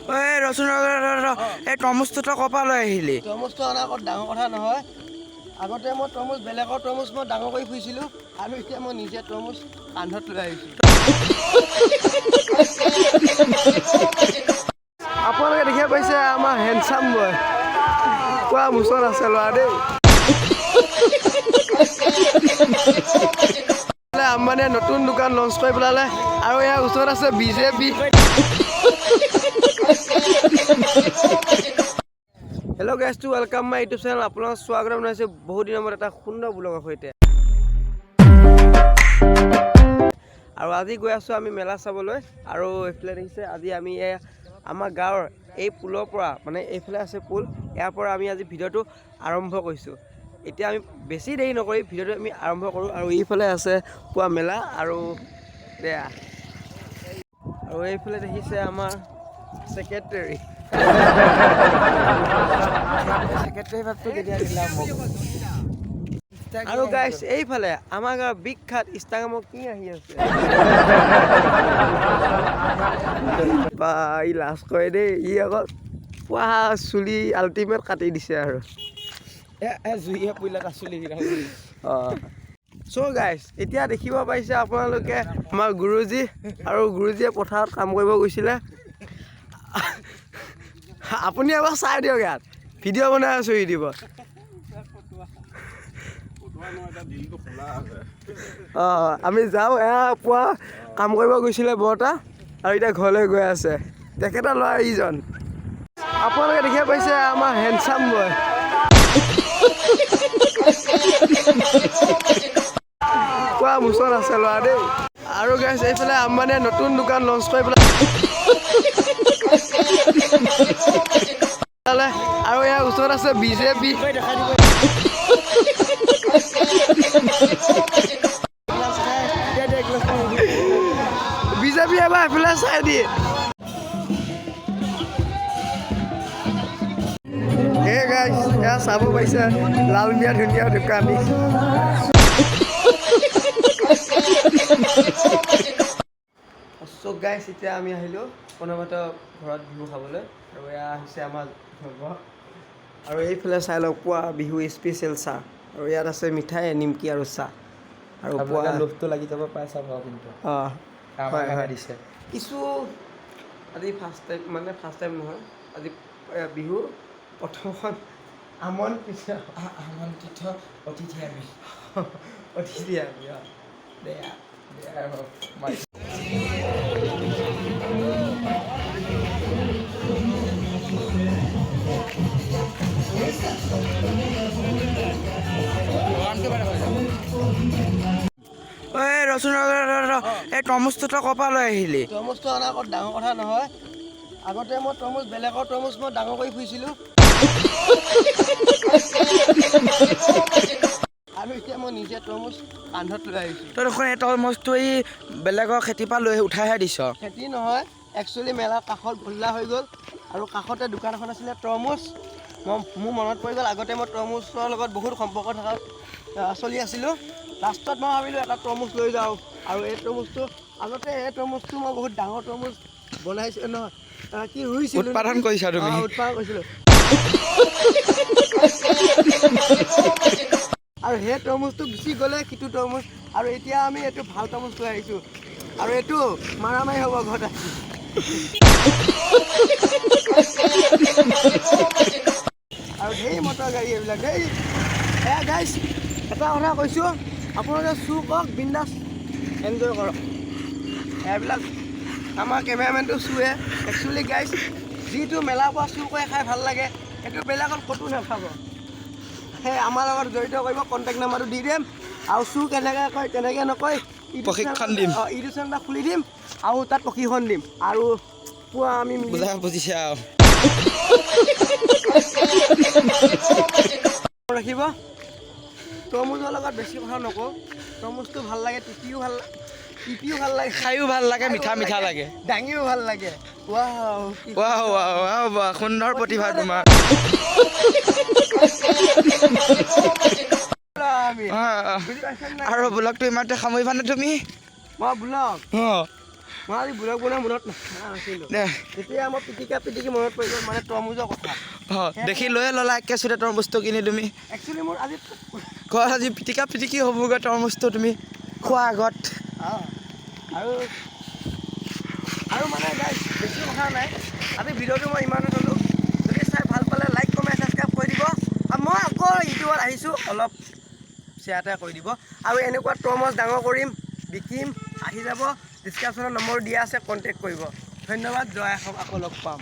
এই ৰচোন এই তৰমুজটো তই ক'ৰ পৰা লৈ আহিলি? তৰমুজটো অনা ডাঙৰ কথা নহয়। আগতে মই তৰমুজ বেলেগৰ তৰমুজ মই ডাঙৰ কৰি ফুৰিছিলোঁ আৰু এতিয়া মই নিজে তৰমুজ কান্ধত লৈ আহিছোঁ। আপোনালোকে দেখিব পাইছে আমাৰ হেণ্ডচাম বয় কোৱা মুচন আছে ল'ৰা দেই। আম্বানীয়ে নতুন দোকান লঞ্চ কৰি পেলালে আৰু ইয়াৰ ওচৰত আছে BJP. Hello' guys to welcome my YouTube channel. আপোনালোকক স্বাগতম জনাইছোঁ বহুত দিনৰ মূৰত এটা সুন্দৰ ব্লগৰ সৈতে। আৰু আজি গৈ আছোঁ আমি মেলা চাবলৈ। আৰু এইফালে দেখিছে আজি আমি আমাৰ গাঁৱৰ এই পুলৰ পৰা মানে এইফালে আছে পুল, ইয়াৰ পৰা আমি আজি ভিডিঅ'টো আৰম্ভ কৰিছোঁ। এতিয়া আমি বেছি দেৰি নকৰি ভিডিঅ'টো আমি আৰম্ভ কৰোঁ। আৰু এইফালে আছে পুৱা মেলা আৰু এয়া আৰু এইফালে দেখিছে আমাৰ ছেক্ৰেটাৰী ভাবটো কেতিয়া দিলা মোক। আৰু গাইছ এইফালে আমাৰ গাঁৱৰ বিখ্যাত ইনষ্টাগ্ৰামৰ কি আহি আছে বা ই লাজ কৰে দেই। ই আকৌ পুৱা চুলি আল্টিমেট কাটি দিছে আৰু জুইয়ে পৰিলে তাৰ চুলিকেইটা। অঁ চ' গাইছ এতিয়া দেখিব পাৰিছে আপোনালোকে আমাৰ গুৰুজী, আৰু গুৰুজীয়ে পথাৰত কাম কৰিব গৈছিলে। আপুনি এবাৰ চাই দিয়ক, ইয়াত ভিডিঅ' বনাই আছোঁ ইউটিউবত। অঁ আমি যাওঁ, এয়া পুৱা কাম কৰিব গৈছিলে বৰতা আৰু এতিয়া ঘৰলৈ গৈ আছে তেখেতৰ ল'ৰা ইজন। আপোনালোকে দেখিব পাইছে আমাৰ হেণ্ডচাম বয় কোৱা মুচন আছে ল'ৰা দেই। আৰু গাইছ এইফালে আম্বানীয়ে নতুন দোকান লঞ্চ কৰি পেলালে আৰু ইয়াৰ ওচৰত আছে বিজেপি। বিজেপি এবাৰ এইফালে চাই দিয়ে। এই গাইছ এয়া চাব পাৰিছে লালমিয়া ধুনীয়া দোকানী। চ' গাইছ এতিয়া আমি আহিলোঁ প্ৰথমতে ঘৰত বিহু খাবলৈ, আৰু এয়া হৈছে আমাৰ ঘৰ। আৰু এইফালে চাই লওক পুৱা বিহু স্পেচিয়েল চাহ, আৰু ইয়াত আছে মিঠাই, নিমকি আৰু চাহ। আৰু পুৱা লোভটো লাগি যাব পাৰে চাব কিন্তু। অঁ হয় হয় দিছে কিছু আজি ফাৰ্ষ্ট টাইম নহয়, আজি বিহু প্ৰথমখন আমন্ত্ৰিত অতিথি আমি বেয়া এই ৰচোন এই তৰমুজটো তই ক'ৰ পৰা লৈ আহিলি? তৰমুজটো অনা ডাঙৰ কথা নহয়। আগতে মই তৰমুজ বেলেগৰ তৰমুজ মই ডাঙৰ কৰি ফুৰিছিলোঁ আৰু এতিয়া মই নিজে তৰমুজ কান্ধত লৈ আহিছোঁ। তই দেখোন এই তৰমুজটো এই বেলেগৰ খেতিৰ পৰা লৈ উঠাইহে দিছ। খেতি নহয়, একচুৱেলি মেলাৰ কাষত গধূলা হৈ গ'ল আৰু কাষতে দোকান এখন আছিলে তৰমুজ। মোৰ মনত পৰি গ'ল আগতে মই তৰমুজৰ লগত বহুত সম্পৰ্ক থকা চলি আছিলোঁ। লাষ্টত মই ভাবিলোঁ এটা তৰমুজ লৈ যাওঁ, আৰু এই তৰমুজটো আগতে মই বহুত ডাঙৰ তৰমুজ বনাইছিলোঁ নহয়, কি ৰুইছিলোঁ, উৎপাদন কৰিছা তুমি? উৎপাদন কৰিছিলোঁ। আৰু সেই তৰমুজটো গুচি গ'লে সিটো তৰমুজ, আৰু এতিয়া আমি এইটো ভাল তৰমুজ লৈ আহিছোঁ, আৰু এইটো মাৰামাৰি হ'ব ঘৰত আহি। আৰু ঢেৰ মটৰ গাড়ী এইবিলাক দেই। এয়া গাইছ এটা কথা কৈছোঁ, আপোনালোকে চুৰ কৰক, বিন্দাছ এনজয় কৰক। এইবিলাক আমাৰ কেমেৰামেনটো চুৱে। একচুৱেলি গাইছ যিটো মেলাৰ পৰা চুৰ কৰি খাই ভাল লাগে সেইটো বেলেগত ক'তো নাপাব। সেই আমাৰ লগত জড়িত কৰিব, কণ্টেক্ট নাম্বাৰটো দি দিম, আৰু চুৰ কেনেকৈ কয় কেনেকৈ নকয় প্ৰশিক্ষণ দিম। ইউটিউব চেনেল এটা খুলি দিম আৰু তাত প্ৰশিক্ষণ দিম, আৰু পুৱা আমি বুজিছে আৰু ৰাখিব। তৰমুজৰ লগত বেছি কথা নকওঁ, তৰমুজটো ভাল লাগে, টিপিও ভাল লাগে, খায়ো ভাল লাগে, মিঠা লাগে, দাঙিও ভাল লাগে। সুন্দৰ প্ৰতিভা তোমাৰ। আৰু ব্লগটো ইমানতে সামৰিবানে তুমি? মই ব্লগ মই আজি বুঢ়া বুঢ়া মনত নাছিলোঁ দে তেতিয়া মই পিটিকি মনত পৰি গ'ল মানে তৰমুজৰ কথা দেখি লৈয়ে ল'লা একে চুতে তৰমুজটো কিনি তুমি একচুৱেলি মোৰ আজি ঘৰত আজি পিটিকি হ'বগৈ তৰমুজটো তুমি খোৱাৰ আগত আৰু মানে গাইজ বেছি কথা নাই আজি ভিডিঅ'টো মই ইমানে থ'লোঁ যদি চাই ভাল পালে লাইক কমেণ্ট ছাবস্ক্ৰাইব কৰি দিব আৰু মই আকৌ ইউটিউবত আহিছোঁ অলপ শ্বেয়াৰ এটা কৰি দিব আৰু এনেকুৱা তৰমুজ ডাঙৰ কৰিম বিকিম আহি যাব ডিছক্ৰিপশ্যনত নম্বৰ দিয়া আছে কণ্টেক্ট কৰিব ধন্যবাদ জয় অসম আকৌ লগ পাম